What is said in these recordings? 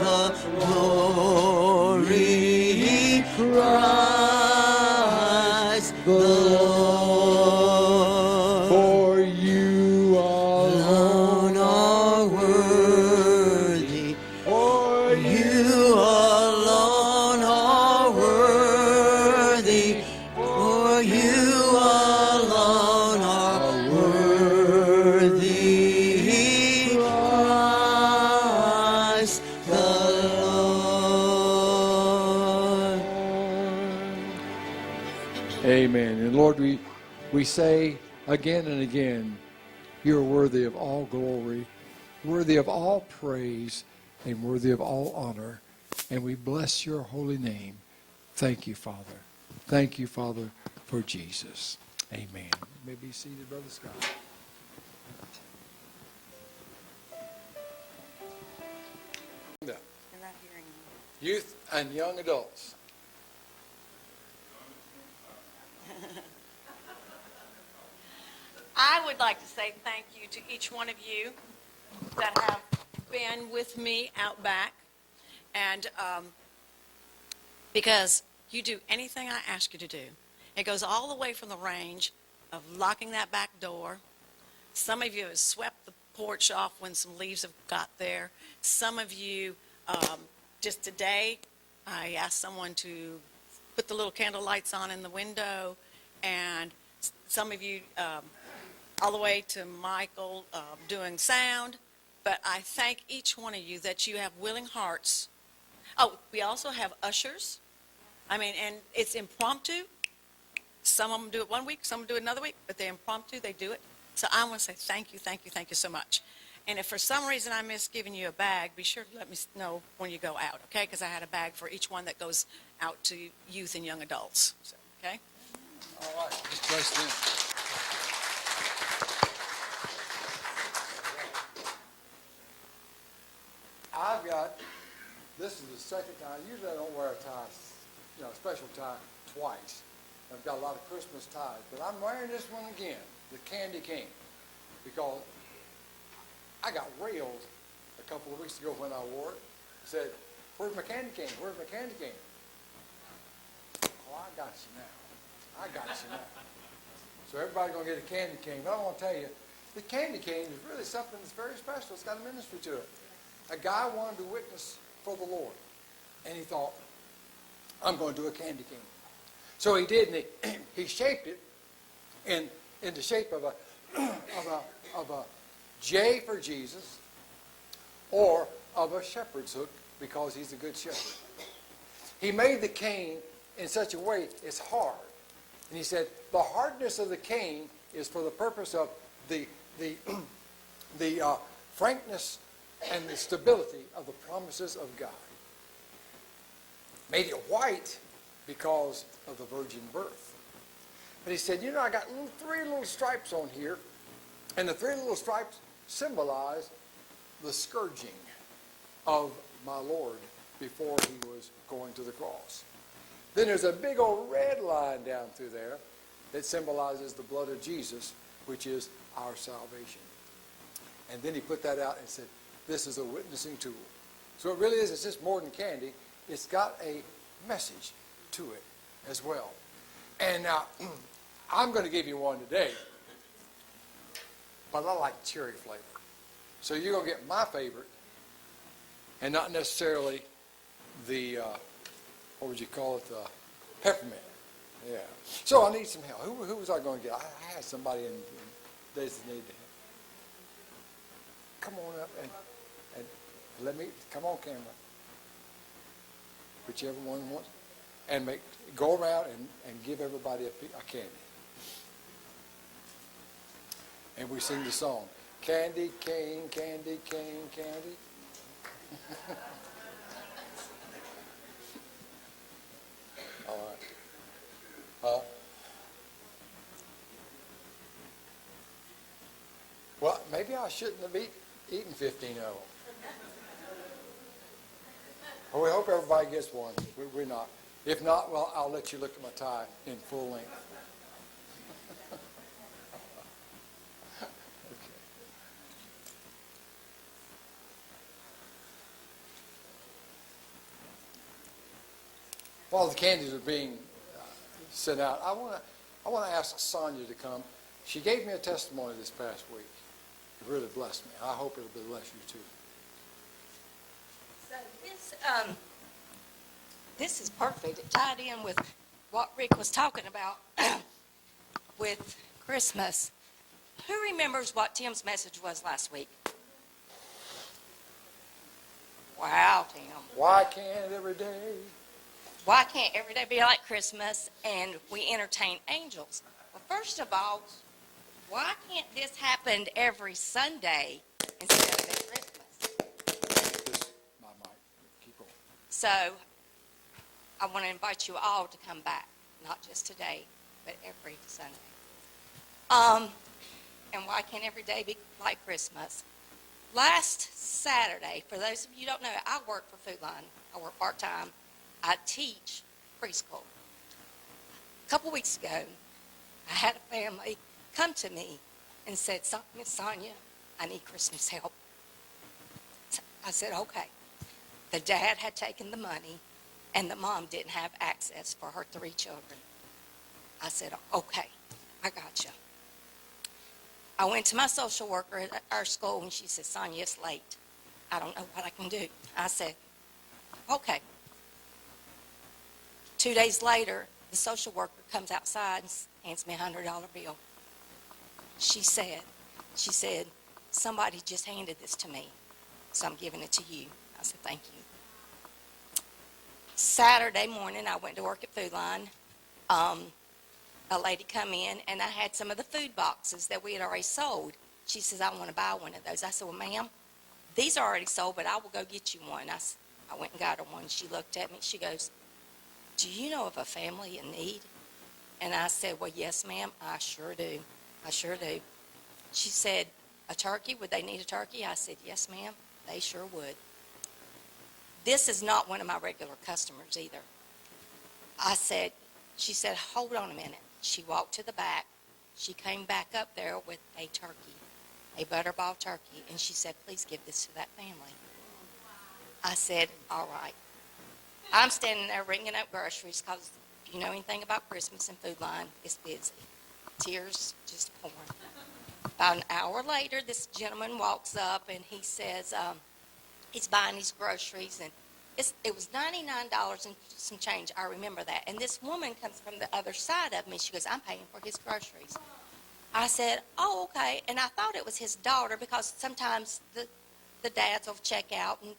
the glory, Christ the Lord. For you alone are worthy. For You alone are worthy. For you alone are worthy, Christ the Lord. Amen. And Lord, we say again and again, you're worthy of all glory, worthy of all praise, and worthy of all honor. And we bless your holy name. Thank you, Father. Thank you, Father, for Jesus. Amen. You may be seated, Brother Scott. They're not hearing you. Youth and young adults. I would like to say thank you to each one of you that have been with me out back. And because you do anything I ask you to do. It goes all the way from the range of locking that back door. Some of you have swept the porch off when some leaves have got there. Some of you, just today, I asked someone to put the little candle lights on in the window. And some of you, all the way to Michael doing sound. But I thank each one of you that you have willing hearts. Oh, we also have ushers. I mean, and it's impromptu. Some of them do it one week, some do it another week, but they're impromptu, they do it. So I want to say thank you so much. And if for some reason I missed giving you a bag, be sure to let me know when you go out, okay? Because I had a bag for each one that goes out to youth and young adults. So, okay? All right. Just place them. I've got, this is the second time, usually I don't wear a tie, a special tie twice. I've got a lot of Christmas ties, but I'm wearing this one again, the Candy King, because I got railed a couple of weeks ago when I wore it. Said, where's my Candy King? Where's my Candy King? Oh, I got you now. I got you now. So everybody's going to get a Candy King. But I want to tell you, the Candy King is really something that's very special. It's got a ministry to it. A guy wanted to witness for the Lord. And he thought, I'm going to do a Candy King. So he did, and he shaped it in the shape of a J for Jesus, or of a shepherd's hook, because he's a good shepherd. He made the cane in such a way it's hard. And he said, the hardness of the cane is for the purpose of the frankness and the stability of the promises of God. Made it white because of the virgin birth. But he said, I got three little stripes on here, and the three little stripes symbolize the scourging of my Lord before he was going to the cross. Then there's a big old red line down through there that symbolizes the blood of Jesus, which is our salvation. And then he put that out and said, this is a witnessing tool. So it really is, it's just more than candy. It's got a message to it as well. And now, I'm going to give you one today, but I like cherry flavor. So you're going to get my favorite, and not necessarily the, what would you call it, peppermint. Yeah. So I need some help. Who was I going to get? I had somebody in designated to help. Come on up and let me, come on camera. Whichever one wants. And go around and give everybody a candy. And we sing the song. Candy cane, candy cane, candy. All right. Well, maybe I shouldn't have eaten 15 of them. Well, we hope everybody gets one. We're not. If not, well, I'll let you look at my tie in full length. Okay. while the candies are being sent out, I want to ask Sonia to come. She gave me a testimony this past week. It really blessed me. I hope it'll bless you too. So this is perfect. It tied in with what Rick was talking about with Christmas. Who remembers what Tim's message was last week? Wow, Tim. Why can't every day? Why can't every day be like Christmas and we entertain angels? Well, first of all, why can't this happen every Sunday instead of at Christmas? This, my mic. Keep going. So I want to invite you all to come back, not just today, but every Sunday. And why can't every day be like Christmas? Last Saturday, for those of you who don't know, I work for Food Line. I work part-time. I teach preschool. A couple weeks ago, I had a family come to me and said, Miss Sonia, I need Christmas help. I said, okay. The dad had taken the money, and the mom didn't have access for her 3 children. I said, okay, I got you. I went to my social worker at our school, and she said, Sonia, it's late. I don't know what I can do. I said, okay. 2 days later, the social worker comes outside and hands me a $100 bill. She said, somebody just handed this to me, so I'm giving it to you. I said, thank you. Saturday morning, I went to work at Food Line. A lady come in, and I had some of the food boxes that we had already sold. She says, I want to buy one of those. I said, well, ma'am, these are already sold, but I will go get you one. I went and got her one. She looked at me. She goes, do you know of a family in need? And I said, well, yes, ma'am, I sure do. I sure do. She said, a turkey? Would they need a turkey? I said, yes, ma'am, they sure would. This is not one of my regular customers either. She said, hold on a minute. She walked to the back. She came back up there with a turkey, a butterball turkey, and she said, please give this to that family. I said, all right. I'm standing there ringing up groceries because if you know anything about Christmas and Food Line, it's busy. Tears just pouring. About an hour later, this gentleman walks up and he says he's buying his groceries, and it was $99 and some change. I remember that. And this woman comes from the other side of me. She goes, I'm paying for his groceries. I said, oh, okay. And I thought it was his daughter because sometimes the dads will check out and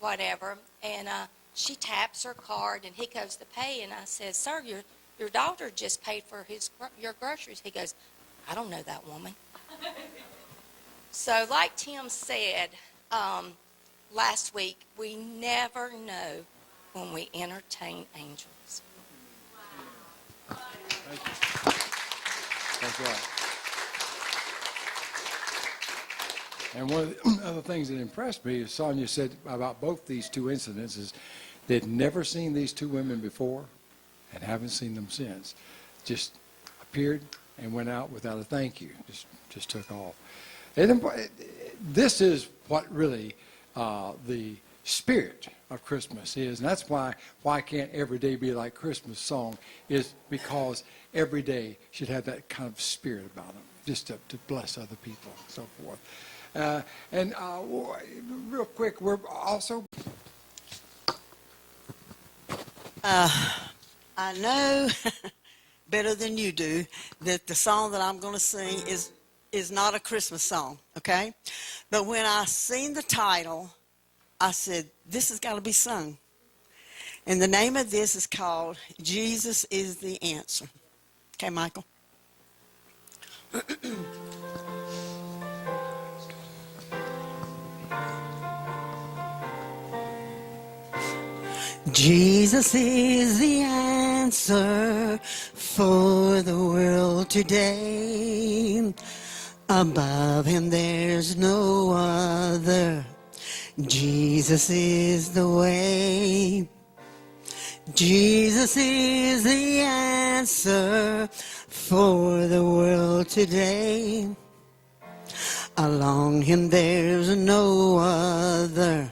whatever. And she taps her card, and he goes to pay. And I said, sir, your daughter just paid for your groceries. He goes, I don't know that woman. So like Tim said, last week, we never know when we entertain angels. Thank you. That's right. And one of the other things that impressed me is Sonia said about both these two incidents is they'd never seen these two women before and haven't seen them since. Just appeared and went out without a thank you. Just took off. And this is what really the spirit of Christmas is. And that's why can't every day be like Christmas song is because every day should have that kind of spirit about them, just to bless other people and so forth. And real quick, we're also... I know better than you do that the song that I'm going to sing is not a Christmas song, okay? But when I seen the title, I said, this has got to be sung. And the name of this is called Jesus is the Answer. Okay, Michael? Jesus is the answer for the world today. Above him there's no other. Jesus is the way. Jesus is the answer for the world today. Along him there's no other.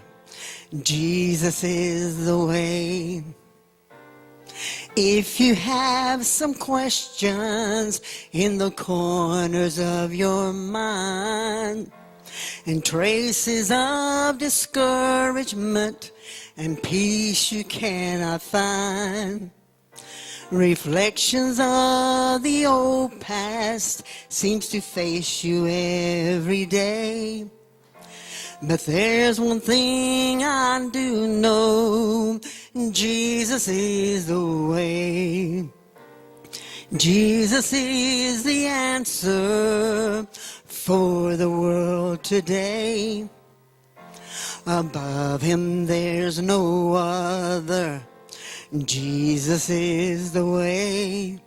Jesus is the way. If you have some questions in the corners of your mind and traces of discouragement and peace you cannot find, reflections of the old past seems to face you every day. But there's one thing I do know, Jesus is the way. Jesus is the answer for the world today. Above him there's no other. Jesus is the way.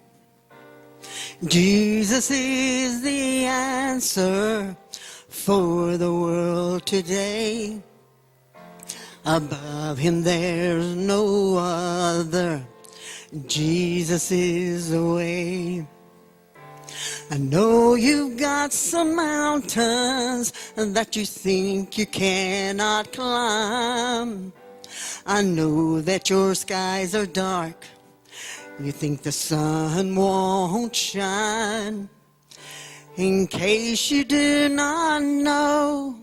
Jesus is the answer for the world today. Above him there's no other. Jesus is the way. I know you've got some mountains that you think you cannot climb. I know that your skies are dark. You think the sun won't shine. In case you do not know,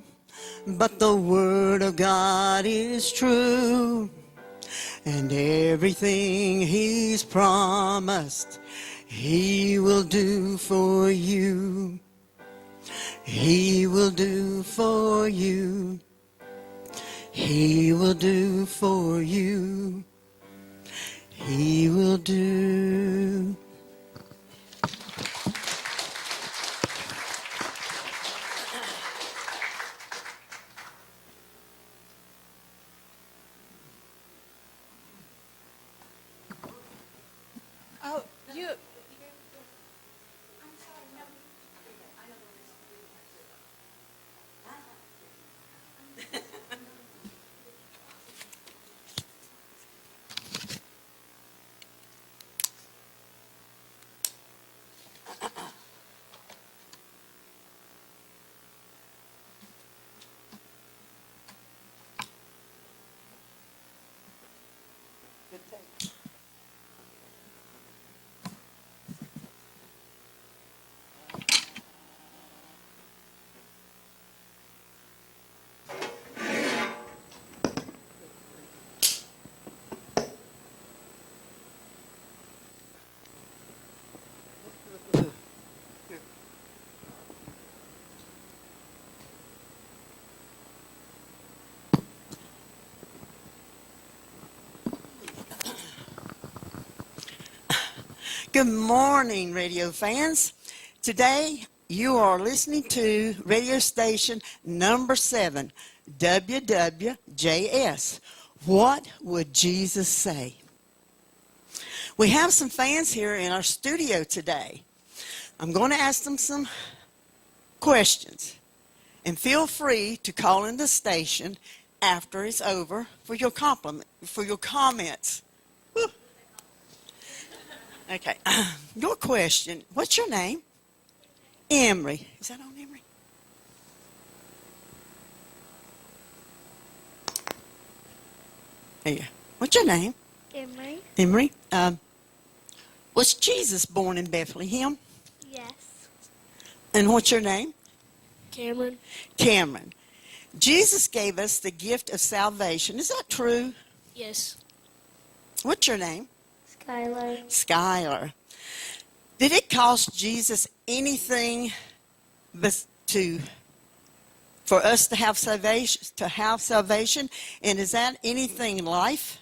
but the Word of God is true. And everything He's promised, He will do for you. He will do for you. He will do for you. He will do. Oh, you. Good morning, radio fans. Today, you are listening to radio station number 7, WWJS. What would Jesus say? We have some fans here in our studio today. I'm going to ask them some questions. And feel free to call in the station after it's over for your comments. Whew. Okay, your question, what's your name? Emery. Is that on Emery? There you go. What's your name? Emery? Emery. Was Jesus born in Bethlehem? Yes. And what's your name? Cameron? Cameron. Jesus gave us the gift of salvation. Is that true? Yes. What's your name? Skylar? Skylar. Did it cost Jesus anything for us to have salvation? And is that anything life?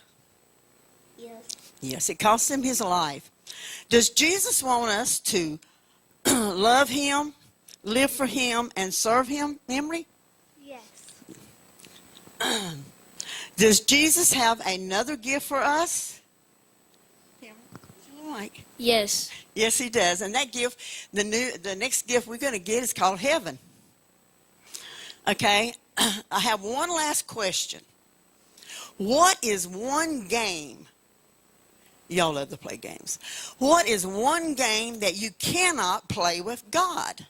Yes. Yes, it cost him his life. Does Jesus want us to love him, live for him, and serve him, Emery? Yes. Does Jesus have another gift for us? Like, Yes. yes, he does. And that gift, the next gift we're going to get is called heaven. Okay, I have one last question. What is one game? Y'all love to play games. What is one game that you cannot play with God?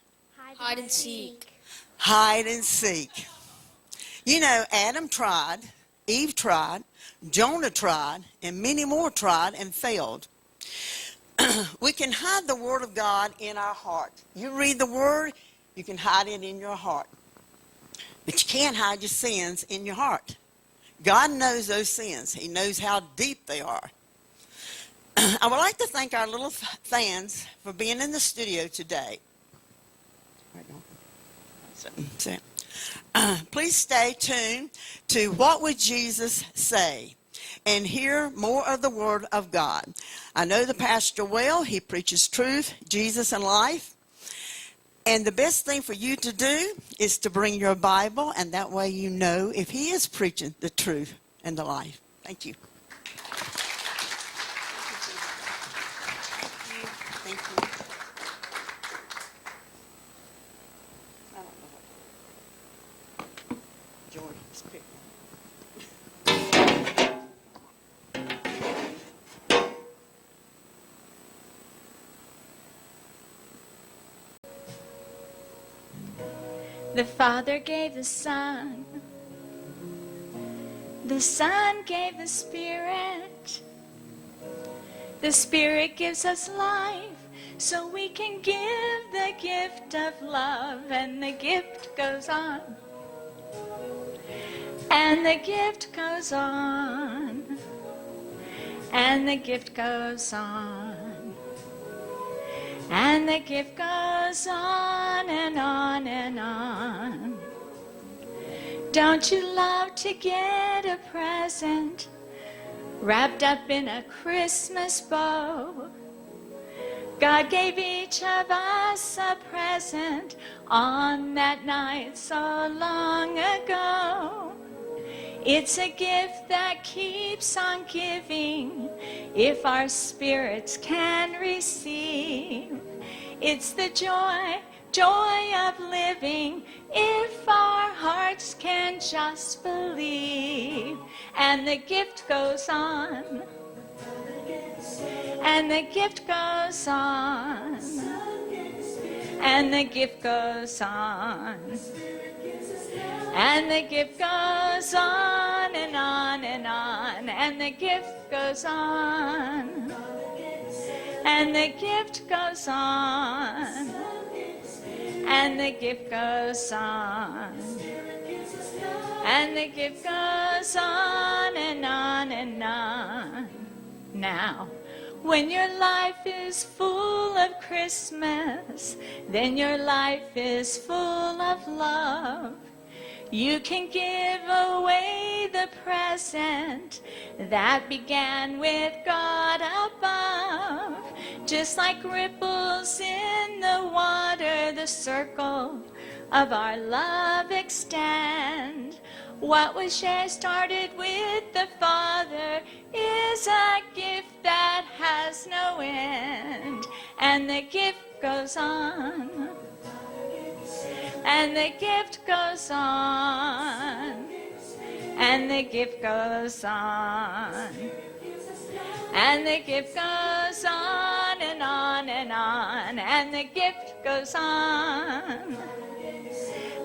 Hide and seek. Hide and seek. You know, Adam tried, Eve tried, Jonah tried, and many more tried and failed. we can hide the Word of God in our heart. You read the Word, you can hide it in your heart. But you can't hide your sins in your heart. God knows those sins. He knows how deep they are. I would like to thank our little fans for being in the studio today. Please stay tuned to What Would Jesus Say? And hear more of the Word of God. I know the pastor well. He preaches truth, Jesus, and life. And the best thing for you to do is to bring your Bible, and that way you know if he is preaching the truth and the life. Thank you. Thank you. I don't know what Jordan's picked. The Father gave the Son gave the Spirit gives us life, so we can give the gift of love, and the gift goes on, and the gift goes on, and the gift goes on. And the gift goes on and on and on. Don't you love to get a present wrapped up in a Christmas bow? God gave each of us a present on that night so long ago. It's a gift that keeps on giving if our spirits can receive. It's the joy of living if our hearts can just believe. And the gift goes on. And the gift goes on. And the gift goes on. And the gift goes on and on and on. And the gift goes on. And the gift goes on. And the gift goes on. And the gift goes on and on and on. Now, when your life is full of Christmas, then your life is full of love. You can give away the present that began with God above. Just like ripples in the water, the circle of our love extend. What was started with the Father is a gift that has no end. And the gift goes on. And the gift goes on. And the gift goes on. And the gift goes on and on and on. And the gift goes on.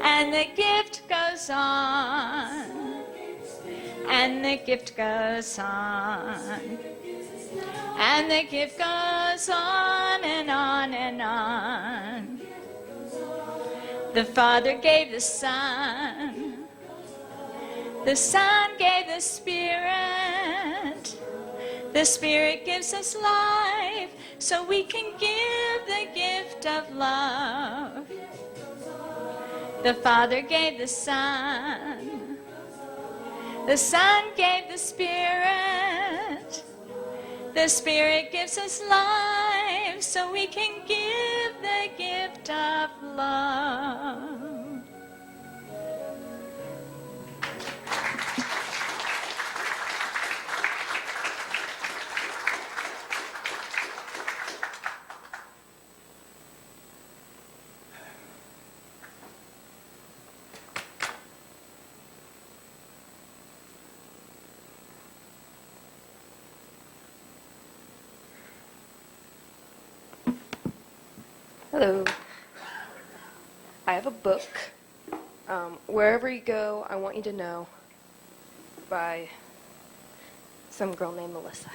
And the gift goes on. And the gift goes on. And the gift goes on and on and on. The Father gave the Son. The Son gave the Spirit. The Spirit gives us life, so we can give the gift of love. The Father gave the Son. The Son gave the Spirit. The Spirit gives us life, so we can give the gift of love. Hello. I have a book, Wherever You Go, I Want You to Know, by some girl named Melissa.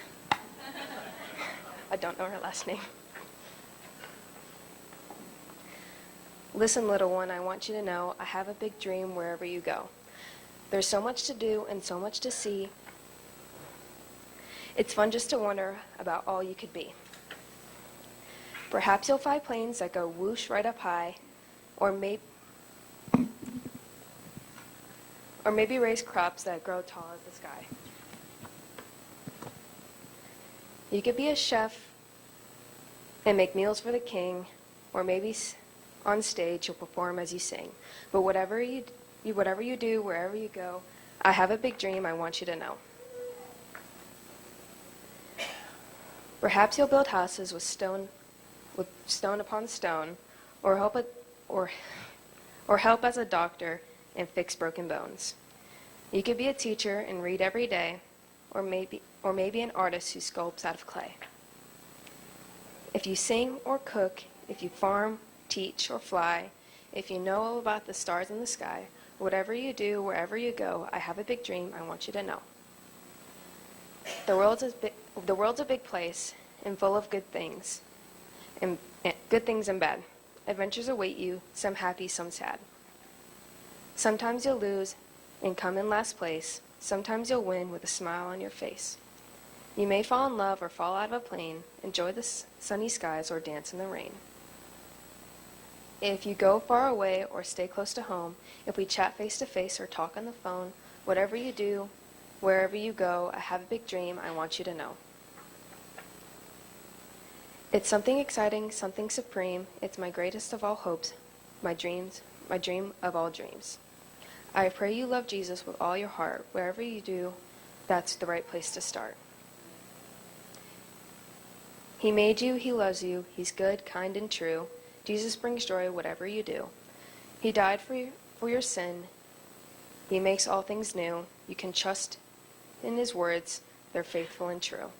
I don't know her last name. Listen, little one, I want you to know I have a big dream wherever you go. There's so much to do and so much to see. It's fun just to wonder about all you could be. Perhaps you'll fly planes that go whoosh right up high, or maybe raise crops that grow tall as the sky. You could be a chef and make meals for the king, or maybe on stage you'll perform as you sing. But whatever you do, wherever you go, I have a big dream I want you to know. Perhaps you'll build houses with stone upon stone, or help as a doctor and fix broken bones. You could be a teacher and read every day, or maybe an artist who sculpts out of clay. If you sing or cook, if you farm, teach, or fly, if you know all about the stars in the sky, whatever you do, wherever you go, I have a big dream I want you to know. The world's a big place and full of good things and bad. Adventures await you, some happy, some sad. Sometimes you'll lose and come in last place. Sometimes you'll win with a smile on your face. You may fall in love or fall out of a plane, enjoy the sunny skies or dance in the rain. If you go far away or stay close to home, if we chat face to face or talk on the phone, whatever you do, wherever you go, I have a big dream I want you to know. It's something exciting, something supreme. It's my greatest of all hopes, my dream of all dreams. I pray you love Jesus with all your heart. Wherever you do, that's the right place to start. He made you, he loves you, he's good, kind, and true. Jesus brings joy whatever you do. He died for your sin. He makes all things new. You can trust in his words. They're faithful and true.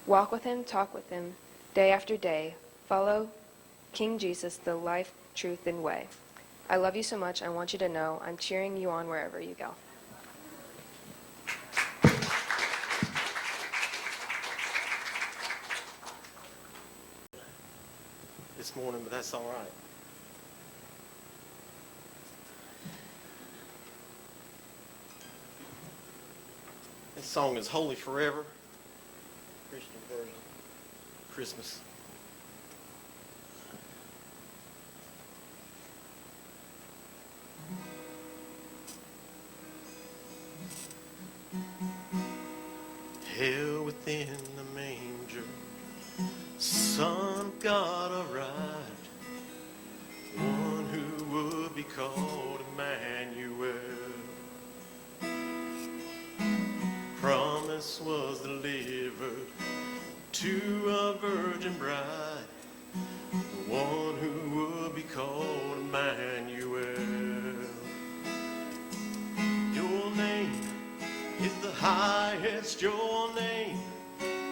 Walk with him, talk with him, day after day. Follow King Jesus, the life, truth, and way. I love you so much. I want you to know I'm cheering you on wherever you go. This morning, but that's all right. This song is Holy Forever, Christian version, Christmas. Hell within the manger, Son of God arrived, one who would be called Emmanuel. Promise was delivered to a virgin bride, the one who would be called Emmanuel. Your name is the highest, your name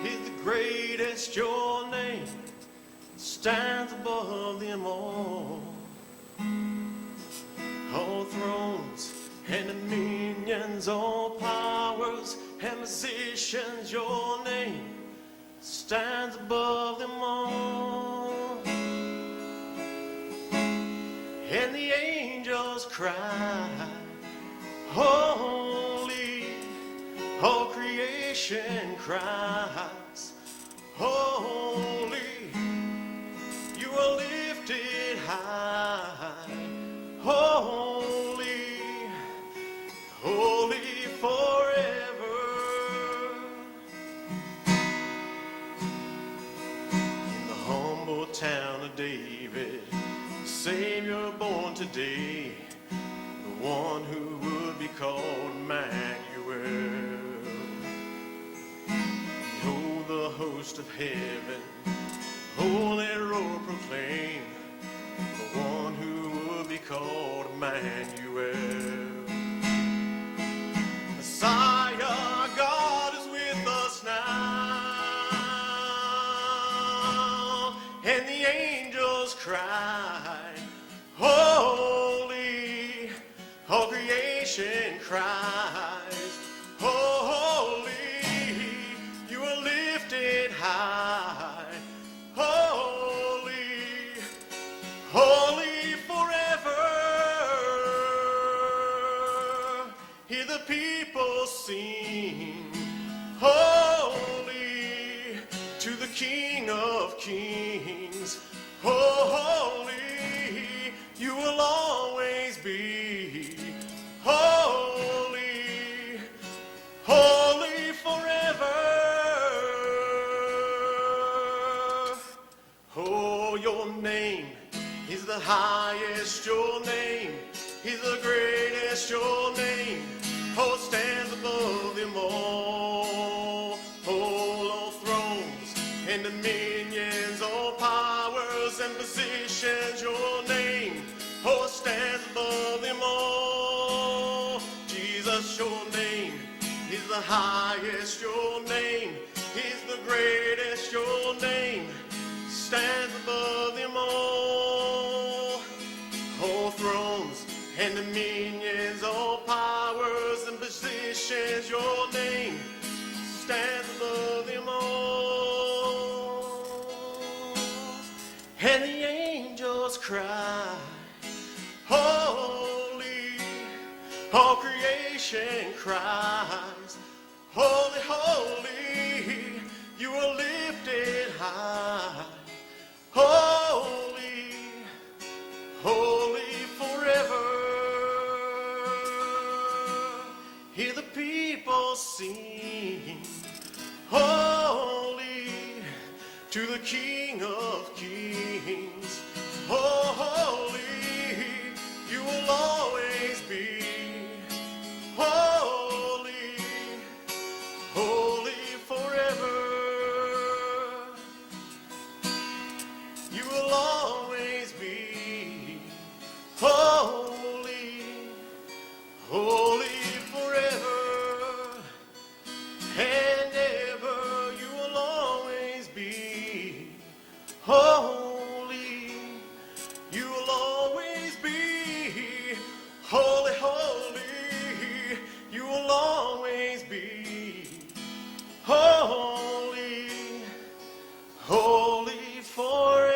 is the greatest, your name stands above them all. All thrones and dominions, all powers and positions, your name stands above them all. And the angels cry, holy, all creation cries, holy, you are lifted high, holy, holy forever. In the humble town of David, Savior born today, the one who would be called Emmanuel. Behold the host of heaven, holy roar proclaim, the one who would be called Emmanuel. Messiah, God is with us now, and the angels cry, holy, all creation cries, holy, you are lifted high, highest, your name. He's the greatest, your name. Oh, stands above them all. All thrones and dominions, all powers and positions, your name. Oh, stands above them all. Jesus, your name is the highest, your name. He's the greatest, your name. Stands above them all. All thrones and dominions, all powers and positions, your name stands above them all. And the angels cry, holy, all creation cries, holy, holy, you are lifted high, holy, holy forever. Hear the people sing, holy, to the King of Kings. Oh, holy, you will always be. Holy, holy forever. You will always be. Holy, holy forever and ever. You will always be. Holy, you will always be. Holy, holy, you will always be. Holy, holy forever.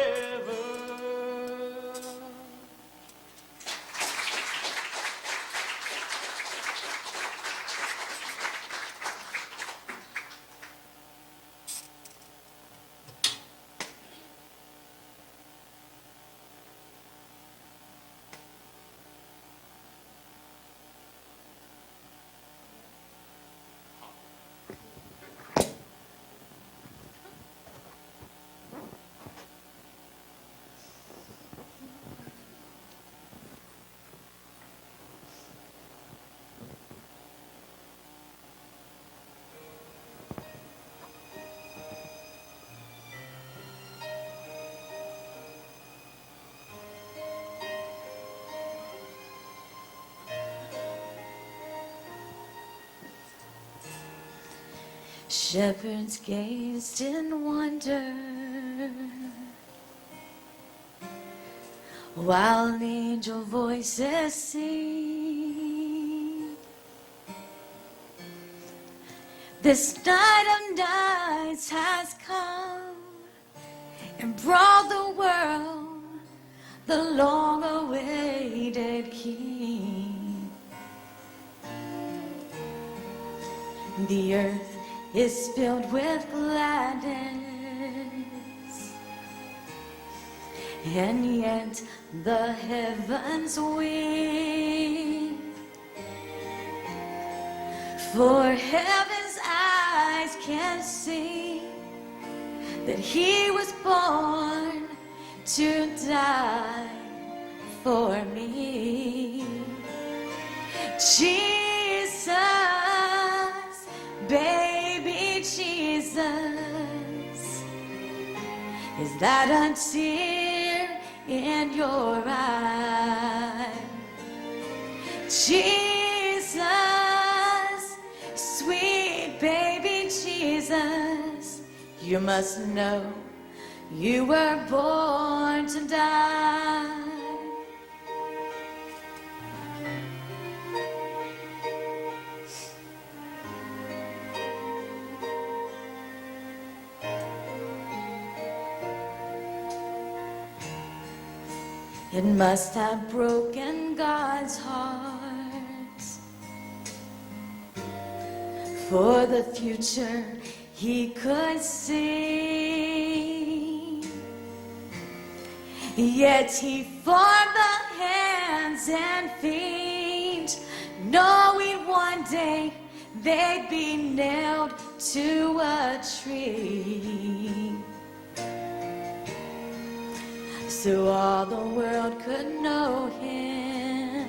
Shepherds gazed in wonder, while angel voices sing. This night of nights has come and brought the world the long-awaited King. The earth is filled with gladness, and yet the heavens weep. For heaven's eyes can see that he was born to die for me. Jesus, baby Jesus, is that a tear in your eye? Jesus, sweet baby Jesus, you must know you were born to die. It must have broken God's heart for the future he could see. Yet he formed the hands and feet, knowing one day they'd be nailed to a tree. so all the world could know him.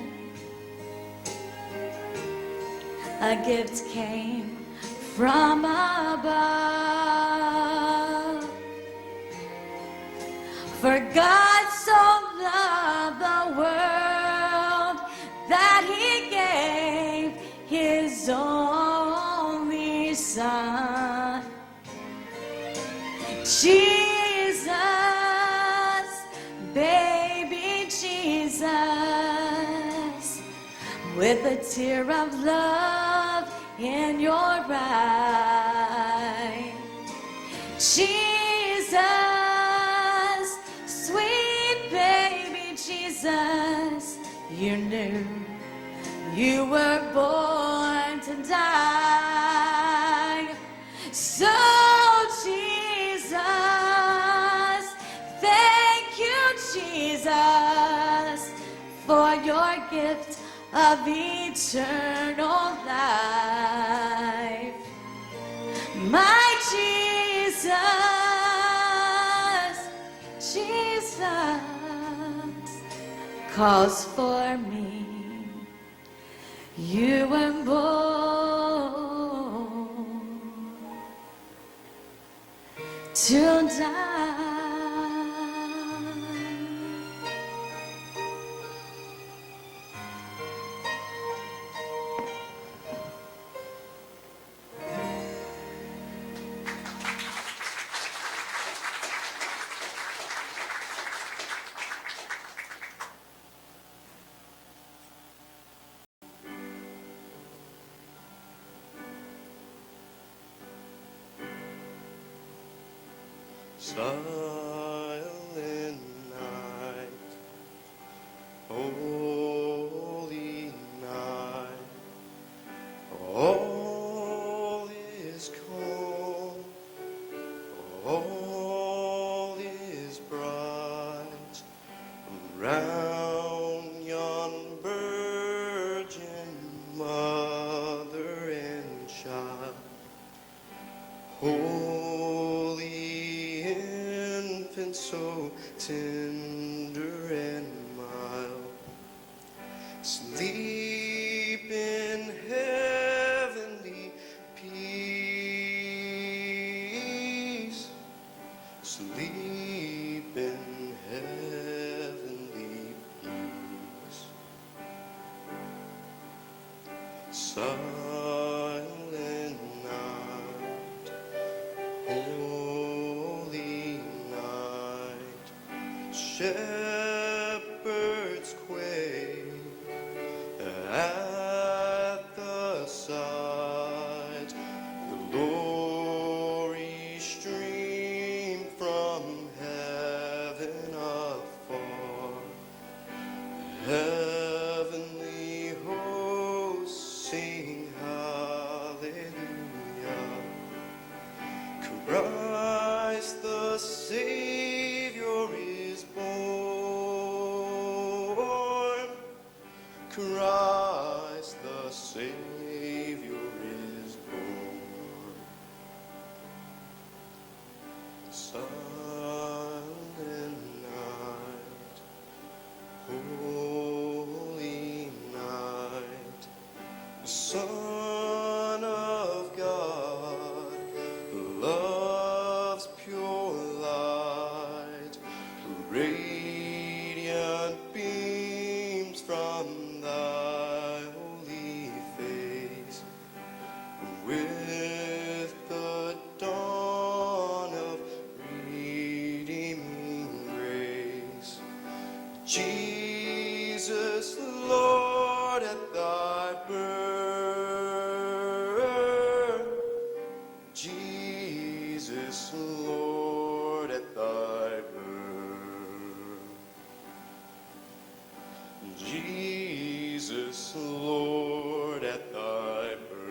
A gift came from above. For God so loved the world that he gave his only Son. Jesus, baby Jesus, with a tear of love in your eye. Jesus, sweet baby Jesus, you knew you were born to die. So Jesus, thank you Jesus, for your gift of eternal life. My Jesus, Jesus calls for me. You were born to die. Silent night, holy night, all is calm, all is bright, around yon virgin mother and child. Holy infant, so tender and mild, sleep in heavenly peace, sleep in heavenly peace. Silent night, holy night, shepherds quake at the sight, glory stream from heaven afar, heavenly hosts sing hallelujah. Christ the Savior is born. Christ the Savior is born. Silent night, holy night, Son of God, love's pure light, radiant beams from thy holy face, with the dawn of redeeming grace. Jesus, Lord, at thy birth, Jesus, Lord, at thy birth, Jesus, Lord, at thy birth.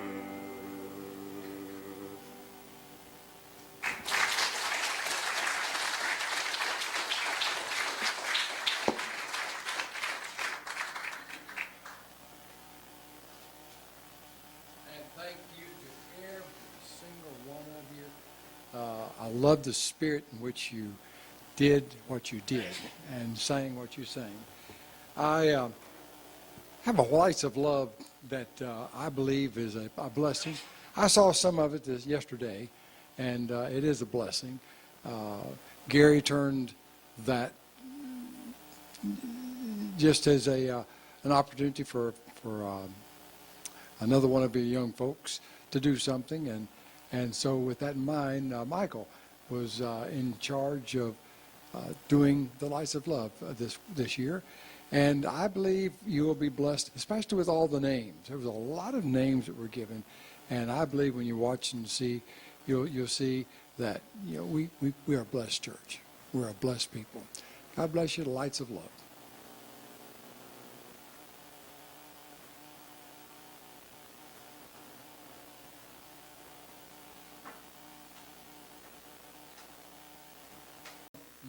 And thank you to every single one of you. I love the spirit in which you did what you did and sang what you sang. I have a Lights of Love that I believe is a blessing. I saw some of it yesterday, and it is a blessing. Gary turned that just as an opportunity for another one of your young folks to do something, and so with that in mind, Michael was in charge of doing the Lights of Love this year, and I believe you will be blessed, especially with all the names. There was a lot of names that were given, and I believe when you watch and see, you'll see that we are a blessed church. We're a blessed people. God bless you. The Lights of Love.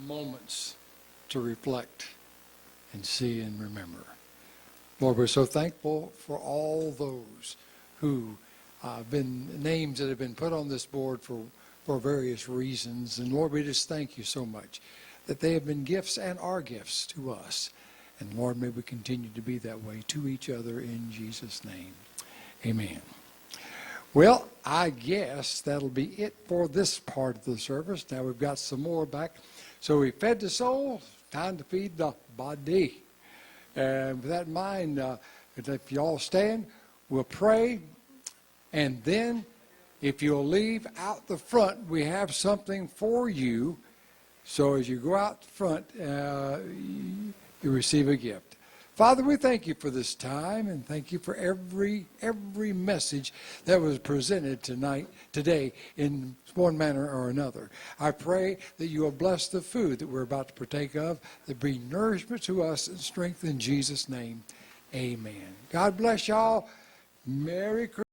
Moments to reflect and see and remember. Lord, we're so thankful for all those who been names that have been put on this board for various reasons. And Lord, we just thank you so much that they have been gifts and are gifts to us. And Lord, may we continue to be that way to each other in Jesus' name. Amen. Well, I guess that'll be it for this part of the service. Now we've got some more back. So we fed the soul, time to feed the body. And with that in mind, if you all stand, we'll pray. And then if you'll leave out the front, we have something for you. So as you go out the front, you receive a gift. Father, we thank you for this time, and thank you for every message that was presented today in one manner or another. I pray that you will bless the food that we're about to partake of, that bring nourishment to us and strength in Jesus' name. Amen. God bless y'all. Merry Christmas.